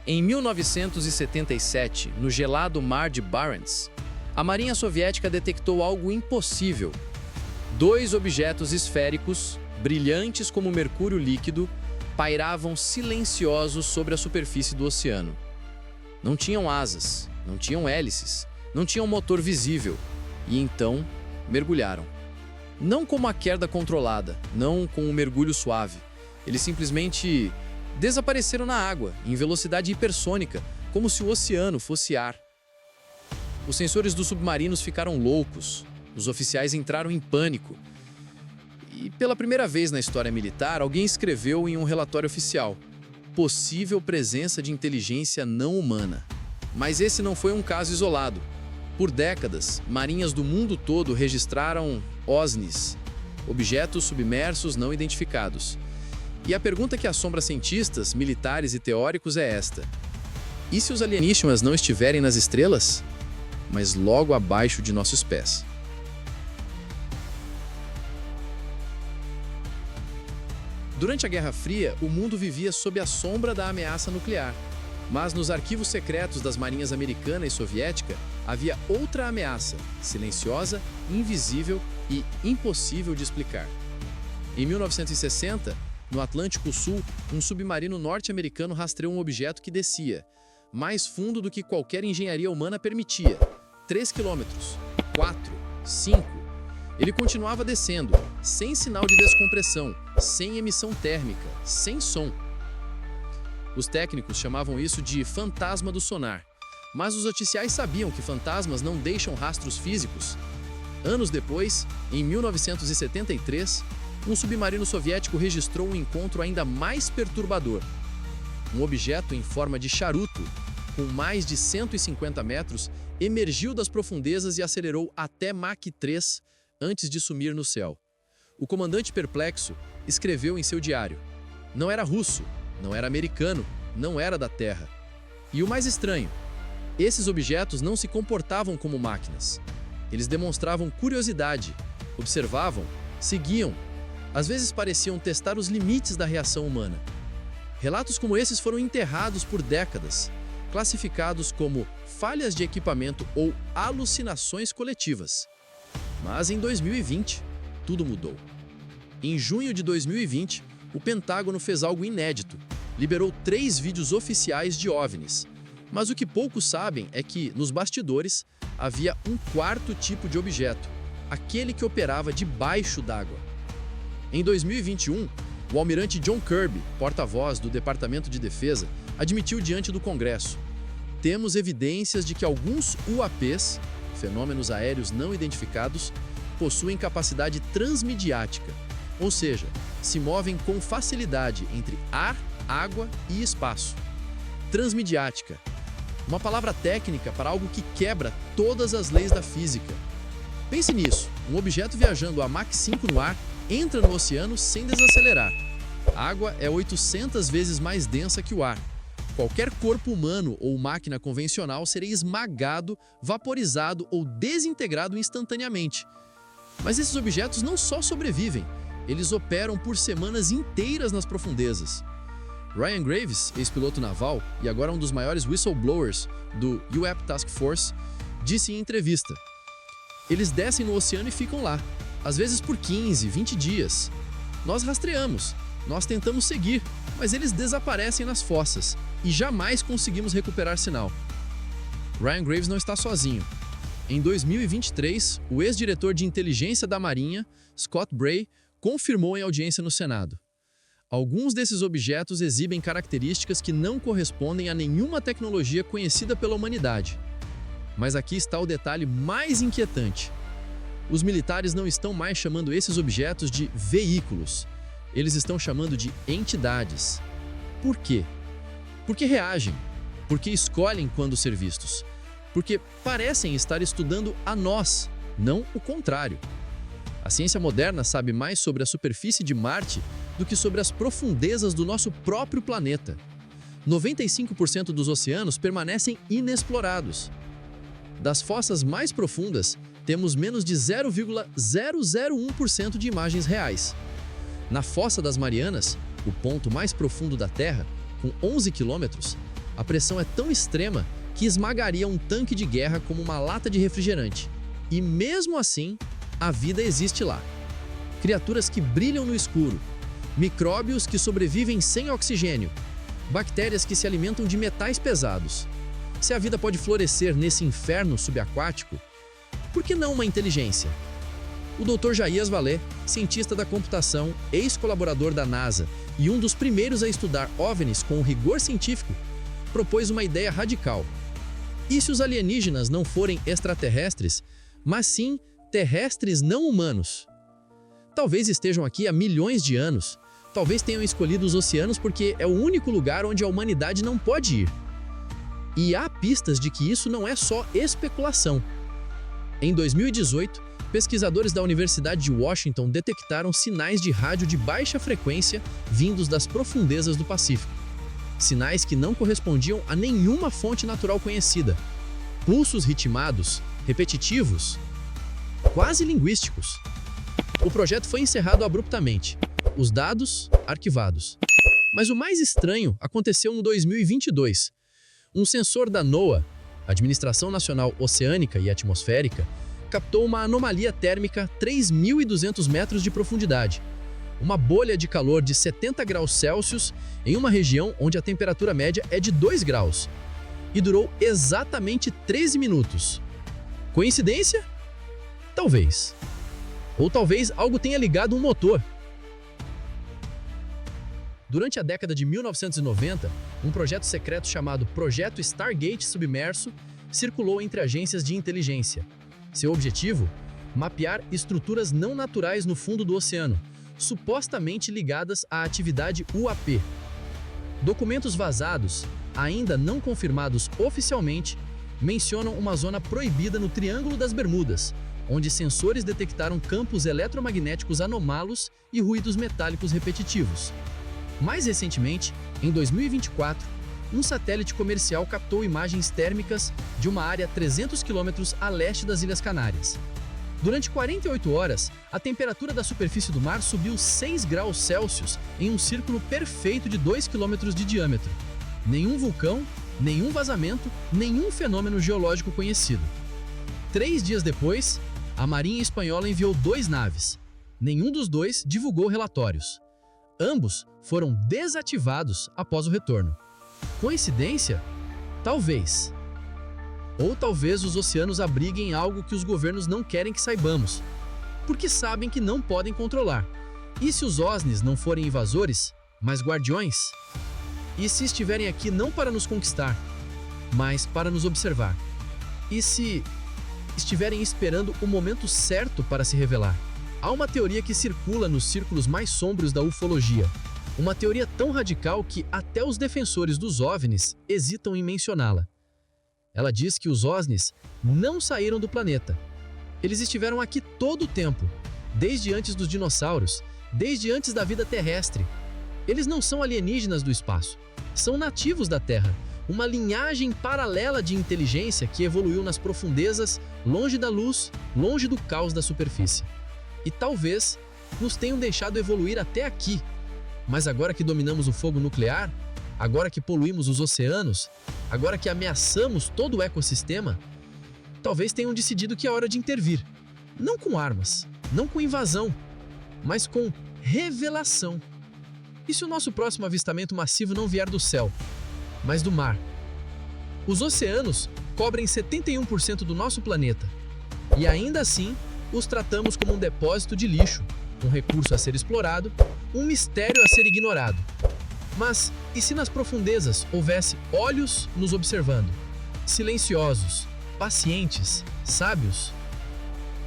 Em 1977, no gelado Mar de Barents, a Marinha Soviética detectou algo impossível. 2 objetos esféricos, brilhantes como mercúrio líquido, pairavam silenciosos sobre a superfície do oceano. Não tinham asas, não tinham hélices, não tinham motor visível, e então mergulharam. Não com uma queda controlada, não com um mergulho suave. Eles simplesmente desapareceram na água, em velocidade hipersônica, como se o oceano fosse ar. Os sensores dos submarinos ficaram loucos, os oficiais entraram em pânico. E pela primeira vez na história militar, alguém escreveu em um relatório oficial: possível presença de inteligência não humana. Mas esse não foi um caso isolado. Por décadas, marinhas do mundo todo registraram OSNIs, objetos submersos não identificados. E a pergunta que assombra cientistas, militares e teóricos é esta: e se os alienígenas não estiverem nas estrelas, mas logo abaixo de nossos pés? Durante a Guerra Fria, o mundo vivia sob a sombra da ameaça nuclear. Mas nos arquivos secretos das marinhas americana e soviética, havia outra ameaça, silenciosa, invisível e impossível de explicar. Em 1960, no Atlântico Sul, um submarino norte-americano rastreou um objeto que descia, mais fundo do que qualquer engenharia humana permitia. 3 quilômetros, 4, 5. Ele continuava descendo, sem sinal de descompressão, sem emissão térmica, sem som. Os técnicos chamavam isso de fantasma do sonar, mas os oficiais sabiam que fantasmas não deixam rastros físicos. Anos depois, em 1973, um submarino soviético registrou um encontro ainda mais perturbador. Um objeto em forma de charuto, com mais de 150 metros, emergiu das profundezas e acelerou até Mach 3 antes de sumir no céu. O comandante perplexo escreveu em seu diário: não era russo, não era americano, não era da Terra. E o mais estranho, esses objetos não se comportavam como máquinas. Eles demonstravam curiosidade, observavam, seguiam. Às vezes pareciam testar os limites da reação humana. Relatos como esses foram enterrados por décadas, classificados como falhas de equipamento ou alucinações coletivas. Mas em 2020, tudo mudou. Em junho de 2020, o Pentágono fez algo inédito. Liberou 3 vídeos oficiais de OVNIs. Mas o que poucos sabem é que, nos bastidores, havia um 4º tipo de objeto, aquele que operava debaixo d'água. Em 2021, o almirante John Kirby, porta-voz do Departamento de Defesa, admitiu diante do Congresso: temos evidências de que alguns UAPs, fenômenos aéreos não identificados, possuem capacidade transmediática, ou seja, se movem com facilidade entre ar, água e espaço. Transmediática, uma palavra técnica para algo que quebra todas as leis da física. Pense nisso: um objeto viajando a Mach 5 no ar entra no oceano sem desacelerar. A água é 800 vezes mais densa que o ar. Qualquer corpo humano ou máquina convencional seria esmagado, vaporizado ou desintegrado instantaneamente. Mas esses objetos não só sobrevivem, eles operam por semanas inteiras nas profundezas. Ryan Graves, ex-piloto naval e agora um dos maiores whistleblowers do UAP Task Force, disse em entrevista: eles descem no oceano e ficam lá, às vezes por 15, 20 dias. Nós rastreamos, nós tentamos seguir, mas eles desaparecem nas fossas e jamais conseguimos recuperar sinal. Ryan Graves não está sozinho. Em 2023, o ex-diretor de inteligência da Marinha, Scott Bray, confirmou em audiência no Senado: alguns desses objetos exibem características que não correspondem a nenhuma tecnologia conhecida pela humanidade. Mas aqui está o detalhe mais inquietante: os militares não estão mais chamando esses objetos de veículos. Eles estão chamando de entidades. Por quê? Porque reagem, porque escolhem quando ser vistos, porque parecem estar estudando a nós, não o contrário. A ciência moderna sabe mais sobre a superfície de Marte do que sobre as profundezas do nosso próprio planeta. 95% dos oceanos permanecem inexplorados. Das fossas mais profundas, temos menos de 0,001% de imagens reais. Na Fossa das Marianas, o ponto mais profundo da Terra, com 11 quilômetros, A pressão é tão extrema que esmagaria um tanque de guerra como uma lata de refrigerante. E mesmo assim, a vida existe lá. Criaturas que brilham no escuro, micróbios que sobrevivem sem oxigênio, bactérias que se alimentam de metais pesados. Se a vida pode florescer nesse inferno subaquático, por que não uma inteligência? O Dr. Jaias Vallée, cientista da computação, ex-colaborador da NASA e um dos primeiros a estudar OVNIs com rigor científico, propôs uma ideia radical. E se os alienígenas não forem extraterrestres, mas sim terrestres não humanos? Talvez estejam aqui há milhões de anos, talvez tenham escolhido os oceanos porque é o único lugar onde a humanidade não pode ir. E há pistas de que isso não é só especulação. Em 2018, pesquisadores da Universidade de Washington detectaram sinais de rádio de baixa frequência vindos das profundezas do Pacífico. Sinais que não correspondiam a nenhuma fonte natural conhecida. Pulsos ritmados, repetitivos, quase linguísticos. O projeto foi encerrado abruptamente. Os dados, arquivados. Mas o mais estranho aconteceu em 2022. Um sensor da NOAA, Administração Nacional Oceânica e Atmosférica, captou uma anomalia térmica 3.200 metros de profundidade. Uma bolha de calor de 70 graus Celsius em uma região onde a temperatura média é de 2 graus. E durou exatamente 13 minutos. Coincidência? Talvez. Ou talvez algo tenha ligado um motor. Durante a década de 1990, um projeto secreto chamado Projeto Stargate Submerso circulou entre agências de inteligência. Seu objetivo? Mapear estruturas não naturais no fundo do oceano, supostamente ligadas à atividade UAP. Documentos vazados, ainda não confirmados oficialmente, mencionam uma zona proibida no Triângulo das Bermudas, onde sensores detectaram campos eletromagnéticos anômalos e ruídos metálicos repetitivos. Mais recentemente, em 2024, um satélite comercial captou imagens térmicas de uma área 300 km a leste das Ilhas Canárias. Durante 48 horas, a temperatura da superfície do mar subiu 6 graus Celsius em um círculo perfeito de 2 km de diâmetro. Nenhum vulcão, nenhum vazamento, nenhum fenômeno geológico conhecido. 3 dias depois, a Marinha Espanhola enviou 2 naves. Nenhum dos dois divulgou relatórios. Ambos foram desativados após o retorno. Coincidência? Talvez. Ou talvez os oceanos abriguem algo que os governos não querem que saibamos, porque sabem que não podem controlar. E se os OVNIs não forem invasores, mas guardiões? E se estiverem aqui não para nos conquistar, mas para nos observar? E se estiverem esperando o momento certo para se revelar? Há uma teoria que circula nos círculos mais sombrios da ufologia. Uma teoria tão radical que até os defensores dos OVNIs hesitam em mencioná-la. Ela diz que os OVNIs não saíram do planeta. Eles estiveram aqui todo o tempo, desde antes dos dinossauros, desde antes da vida terrestre. Eles não são alienígenas do espaço, são nativos da Terra, uma linhagem paralela de inteligência que evoluiu nas profundezas, longe da luz, longe do caos da superfície. E talvez nos tenham deixado evoluir até aqui. Mas agora que dominamos o fogo nuclear, agora que poluímos os oceanos, agora que ameaçamos todo o ecossistema, talvez tenham decidido que é hora de intervir. Não com armas, não com invasão, mas com revelação. E se o nosso próximo avistamento massivo não vier do céu, mas do mar? Os oceanos cobrem 71% do nosso planeta. E ainda assim, os tratamos como um depósito de lixo, um recurso a ser explorado, um mistério a ser ignorado. Mas e se nas profundezas houvesse olhos nos observando, silenciosos, pacientes, sábios?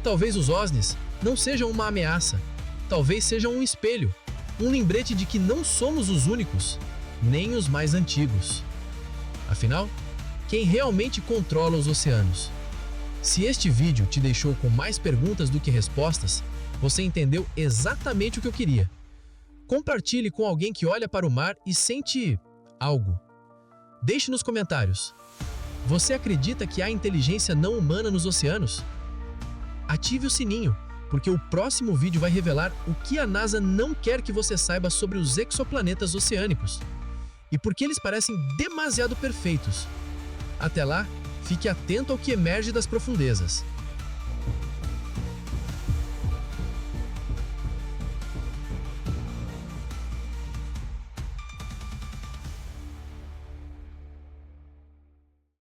Talvez os OVNIs não sejam uma ameaça, talvez sejam um espelho, um lembrete de que não somos os únicos, nem os mais antigos. Afinal, quem realmente controla os oceanos? Se este vídeo te deixou com mais perguntas do que respostas, você entendeu exatamente o que eu queria. Compartilhe com alguém que olha para o mar e sente algo. Deixe nos comentários. Você acredita que há inteligência não humana nos oceanos? Ative o sininho, porque o próximo vídeo vai revelar o que a NASA não quer que você saiba sobre os exoplanetas oceânicos. e porque eles parecem demasiado perfeitos. Até lá, fique atento ao que emerge das profundezas.